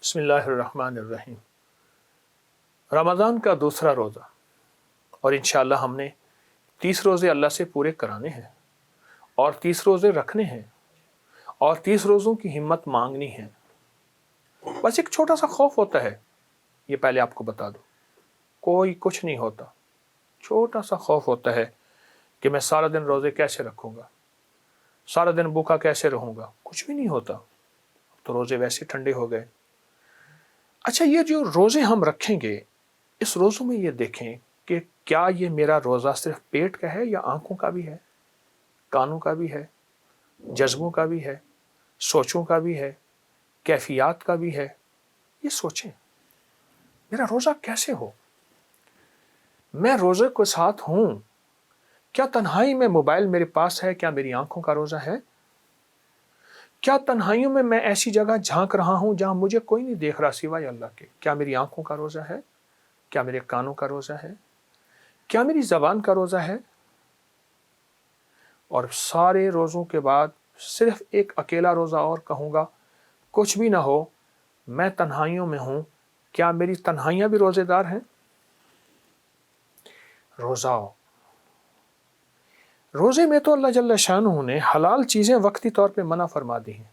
بسم اللہ الرحمن الرحیم۔ رمضان کا دوسرا روزہ، اور انشاءاللہ ہم نے 30 روزے اللہ سے پورے کرانے ہیں اور 30 روزے رکھنے ہیں اور 30 روزوں کی ہمت مانگنی ہے۔ بس ایک چھوٹا سا خوف ہوتا ہے، یہ پہلے آپ کو بتا دوں، کوئی کچھ نہیں ہوتا، چھوٹا سا خوف ہوتا ہے کہ میں سارا دن روزے کیسے رکھوں گا، سارا دن بھوکا کیسے رہوں گا۔ کچھ بھی نہیں ہوتا، تو روزے ویسے ٹھنڈے ہو گئے۔ اچھا، یہ جو روزے ہم رکھیں گے، اس روزوں میں یہ دیکھیں کہ کیا یہ میرا روزہ صرف پیٹ کا ہے یا آنکھوں کا بھی ہے، کانوں کا بھی ہے، جذبوں کا بھی ہے، سوچوں کا بھی ہے، کیفیات کا بھی ہے۔ یہ سوچیں میرا روزہ کیسے ہو، میں روزے کے ساتھ ہوں، کیا تنہائی میں موبائل میرے پاس ہے، کیا میری آنکھوں کا روزہ ہے؟ کیا تنہائیوں میں میں ایسی جگہ جھانک رہا ہوں جہاں مجھے کوئی نہیں دیکھ رہا سوائے اللہ کے؟ کیا میری آنکھوں کا روزہ ہے؟ کیا میرے کانوں کا روزہ ہے؟ کیا میری زبان کا روزہ ہے؟ اور سارے روزوں کے بعد صرف ایک اکیلا روزہ اور کہوں گا، کچھ بھی نہ ہو، میں تنہائیوں میں ہوں، کیا میری تنہائیاں بھی روزے دار ہیں؟ روزے میں تو اللہ جل شانہ نے حلال چیزیں وقتی طور پہ منع فرما دی ہیں۔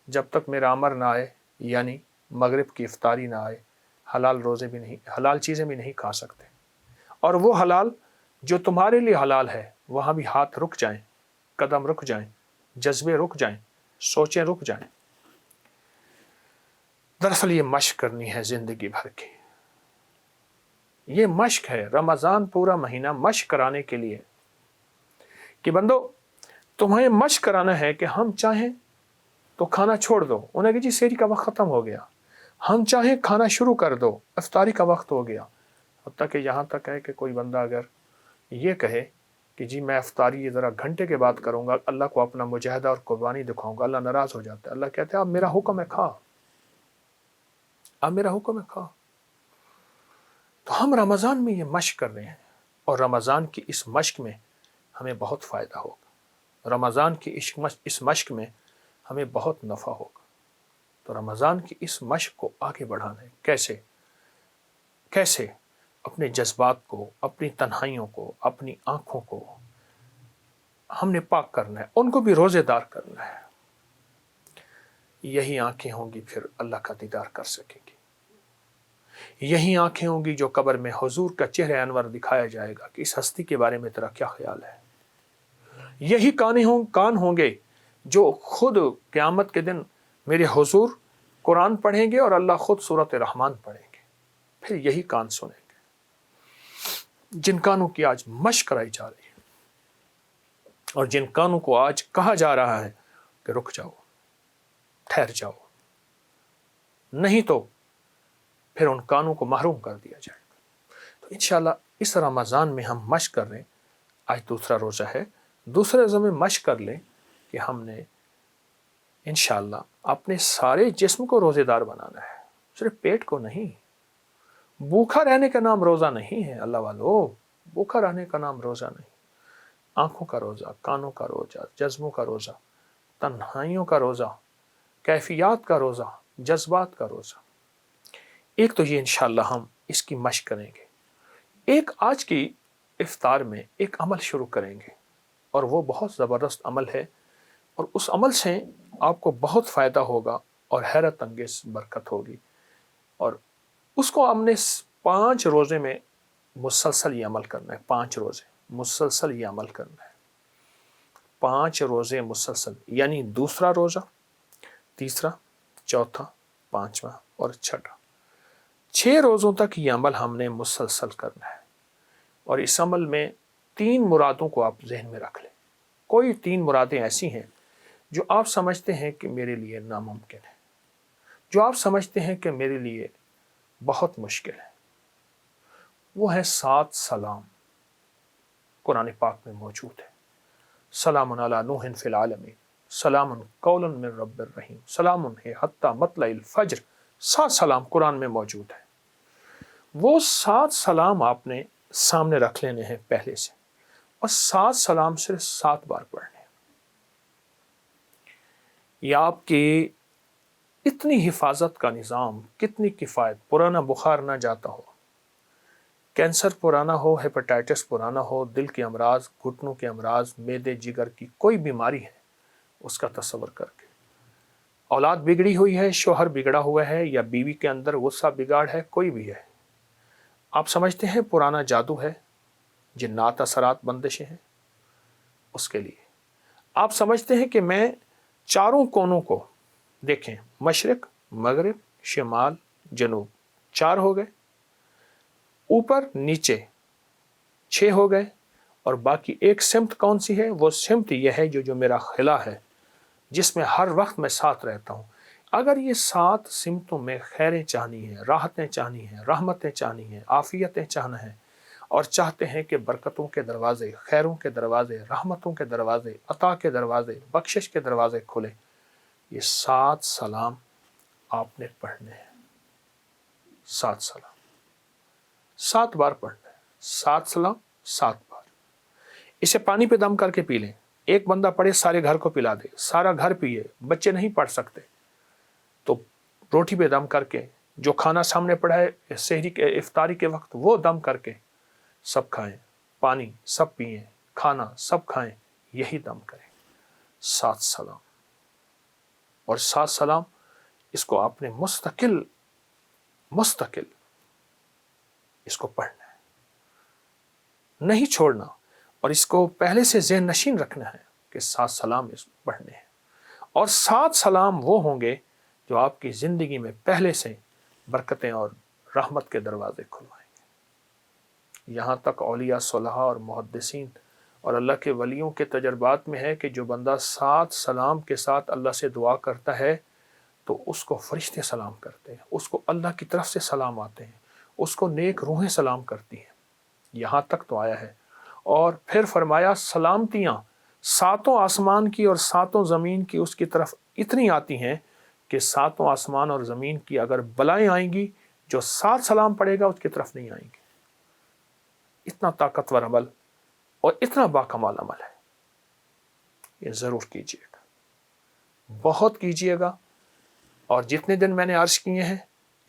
جب تک میرا امر نہ آئے، یعنی مغرب کی افطاری نہ آئے، حلال چیزیں بھی نہیں کھا سکتے۔ اور وہ حلال جو تمہارے لیے حلال ہے، وہاں بھی ہاتھ رک جائیں، قدم رک جائیں، جذبے رک جائیں، سوچیں رک جائیں۔ دراصل یہ مشق کرنی ہے زندگی بھر کی، یہ مشق ہے۔ رمضان پورا مہینہ مشق کرانے کے لیے کہ بندو تمہیں مشق کرانا ہے کہ ہم چاہیں تو کھانا چھوڑ دو، انہیں کہ جی سحری کا وقت ختم ہو گیا، ہم چاہیں کھانا شروع کر دو، افطاری کا وقت ہو گیا۔ حتیٰ کہ یہاں تک ہے کہ کوئی بندہ اگر یہ کہے کہ جی میں افطاری ذرا گھنٹے کے بعد کروں گا، اللہ کو اپنا مجاہدہ اور قربانی دکھاؤں گا، اللہ ناراض ہو جاتا ہے۔ اللہ کہتے ہیں اب میرا حکم ہے کھا، اب میرا حکم ہے کھا۔ تو ہم رمضان میں یہ مشق کر رہے ہیں، اور رمضان کی اس مشق میں ہمیں بہت فائدہ ہوگا، رمضان کی اس مشق میں ہمیں بہت نفع ہوگا۔ تو رمضان کی اس مشق کو آگے بڑھانا ہے۔ کیسے؟ اپنے جذبات کو، اپنی تنہائیوں کو، اپنی آنکھوں کو ہم نے پاک کرنا ہے، ان کو بھی روزے دار کرنا ہے۔ یہی آنکھیں ہوں گی پھر اللہ کا دیدار کر سکیں گی، یہی آنکھیں ہوں گی جو قبر میں حضور کا چہرہ انور دکھایا جائے گا کہ اس ہستی کے بارے میں تیرا کیا خیال ہے۔ یہی کان ہوں گے جو خود قیامت کے دن میرے حضور قرآن پڑھیں گے اور اللہ خود سورۃ رحمان پڑھیں گے۔ پھر یہی کان سنیں گے جن کانوں کی آج مشق کرائی جا رہی ہے، اور جن کانوں کو آج کہا جا رہا ہے کہ رک جاؤ، ٹھہر جاؤ، نہیں تو پھر ان کانوں کو محروم کر دیا جائے گا۔ تو انشاءاللہ اس رمضان میں ہم مشق کر رہے ہیں۔ آج دوسرا روزہ ہے، دوسرے روزے میں مشق کر لیں کہ ہم نے انشاءاللہ اپنے سارے جسم کو روزے دار بنانا ہے، صرف پیٹ کو نہیں۔ بھوکا رہنے کا نام روزہ نہیں ہے اللہ والو، بھوکا رہنے کا نام روزہ نہیں۔ آنکھوں کا روزہ، کانوں کا روزہ، جذبوں کا روزہ، تنہائیوں کا روزہ، کیفیات کا روزہ، جذبات کا روزہ۔ ایک تو یہ انشاءاللہ ہم اس کی مشق کریں گے۔ ایک آج کی افطار میں ایک عمل شروع کریں گے، اور وہ بہت زبردست عمل ہے، اور اس عمل سے آپ کو بہت فائدہ ہوگا اور حیرت انگیز برکت ہوگی۔ اور اس کو ہم نے 5 روزے میں مسلسل یہ عمل کرنا ہے، 5 روزے مسلسل یہ عمل کرنا ہے، 5 روزے مسلسل، یعنی دوسرا روزہ، تیسرا، چوتھا، پانچواں اور چھٹا، 6 روزوں تک یہ عمل ہم نے مسلسل کرنا ہے۔ اور اس عمل میں 3 مرادوں کو آپ ذہن میں رکھ لیں۔ کوئی 3 مرادیں ایسی ہیں جو آپ سمجھتے ہیں کہ میرے لیے ناممکن ہے، جو آپ سمجھتے ہیں کہ میرے لیے بہت مشکل ہے۔ وہ ہے 7 سلام، قرآن پاک میں موجود ہے۔ سلام علی نوح فی العالمین، سلام قول من رب الرحیم، سلام حتی مطلع الفجر۔ 7 سلام قرآن میں موجود ہے۔ وہ 7 سلام آپ نے سامنے رکھ لینے ہیں پہلے سے، اور 7 سلام صرف 7 بار پڑھنے ہیں۔ یہ آپ کی اتنی حفاظت کا نظام، کتنی کفایت، پرانا بخار نہ جاتا ہو، کینسر پرانا ہو، ہیپاٹائٹس پرانا ہو، دل کے امراض، گھٹنوں کے امراض، معدے جگر کی کوئی بیماری ہے، اس کا تصور کر کے، اولاد بگڑی ہوئی ہے، شوہر بگڑا ہوا ہے، یا بیوی کے اندر غصہ بگاڑ ہے، کوئی بھی ہے، آپ سمجھتے ہیں پرانا جادو ہے، جنات اثرات بندشیں ہیں، اس کے لیے آپ سمجھتے ہیں کہ میں چاروں کونوں کو دیکھیں، مشرق، مغرب، شمال، جنوب، 4 ہو گئے، اوپر نیچے 6 ہو گئے، اور باقی ایک سمت کون سی ہے؟ وہ سمت یہ ہے جو میرا خلا ہے، جس میں ہر وقت میں ساتھ رہتا ہوں۔ اگر یہ 7 سمتوں میں خیریں چاہنی ہیں، راحتیں چاہنی ہیں، رحمتیں چاہنی ہیں، عافیتیں چاہنا ہے، اور چاہتے ہیں کہ برکتوں کے دروازے، خیروں کے دروازے، رحمتوں کے دروازے، عطا کے دروازے، بخشش کے دروازے کھلے، یہ 7 سلام آپ نے پڑھنے ہیں۔ 7 سلام 7 بار پڑھنا ہے، 7 سلام 7 بار۔ اسے پانی پہ دم کر کے پی لیں، ایک بندہ پڑھے سارے گھر کو پلا دے، سارا گھر پیے، بچے نہیں پڑھ سکتے تو روٹی پہ دم کر کے، جو کھانا سامنے پڑا ہے سحری کے افطاری کے وقت، وہ دم کر کے سب کھائیں، پانی سب پئیں، کھانا سب کھائیں، یہی دم کریں۔ 7 سلام، اور 7 سلام اس کو آپ نے مستقل اس کو پڑھنا ہے، نہیں چھوڑنا، اور اس کو پہلے سے ذہن نشین رکھنا ہے کہ 7 سلام اس کو پڑھنے ہیں، اور 7 سلام وہ ہوں گے جو آپ کی زندگی میں پہلے سے برکتیں اور رحمت کے دروازے کھلوائیں گے۔ یہاں تک اولیاء صلحاء اور محدثین اور اللہ کے ولیوں کے تجربات میں ہے کہ جو بندہ 7 سلام کے ساتھ اللہ سے دعا کرتا ہے تو اس کو فرشتے سلام کرتے ہیں، اس کو اللہ کی طرف سے سلام آتے ہیں، اس کو نیک روحیں سلام کرتی ہیں۔ یہاں تک تو آیا ہے، اور پھر فرمایا سلامتیاں 7 آسمان کی اور 7 زمین کی اس کی طرف اتنی آتی ہیں کہ 7 آسمان اور زمین کی اگر بلائیں آئیں گی، جو 7 سلام پڑے گا اس کی طرف نہیں آئیں گی۔ اتنا طاقتور عمل اور اتنا باکمال عمل ہے، یہ ضرور کیجیے گا، بہت کیجیے گا، اور جتنے دن میں نے عرض کیے ہیں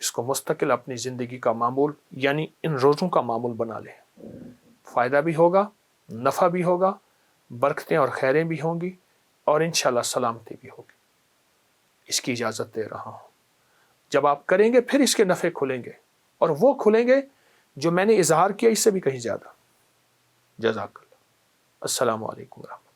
اس کو مستقل اپنی زندگی کا معمول، یعنی ان روزوں کا معمول بنا لیں، فائدہ بھی ہوگا، نفع بھی ہوگا، برکتیں اور خیریں بھی ہوں گی، اور انشاءاللہ سلامتی بھی ہوگی۔ اس کی اجازت دے رہا ہوں، جب آپ کریں گے پھر اس کے نفع کھلیں گے، اور وہ کھلیں گے جو میں نے اظہار کیا اس سے بھی کہیں زیادہ۔ جزاک اللہ۔ السلام علیکم ورحمۃ اللہ۔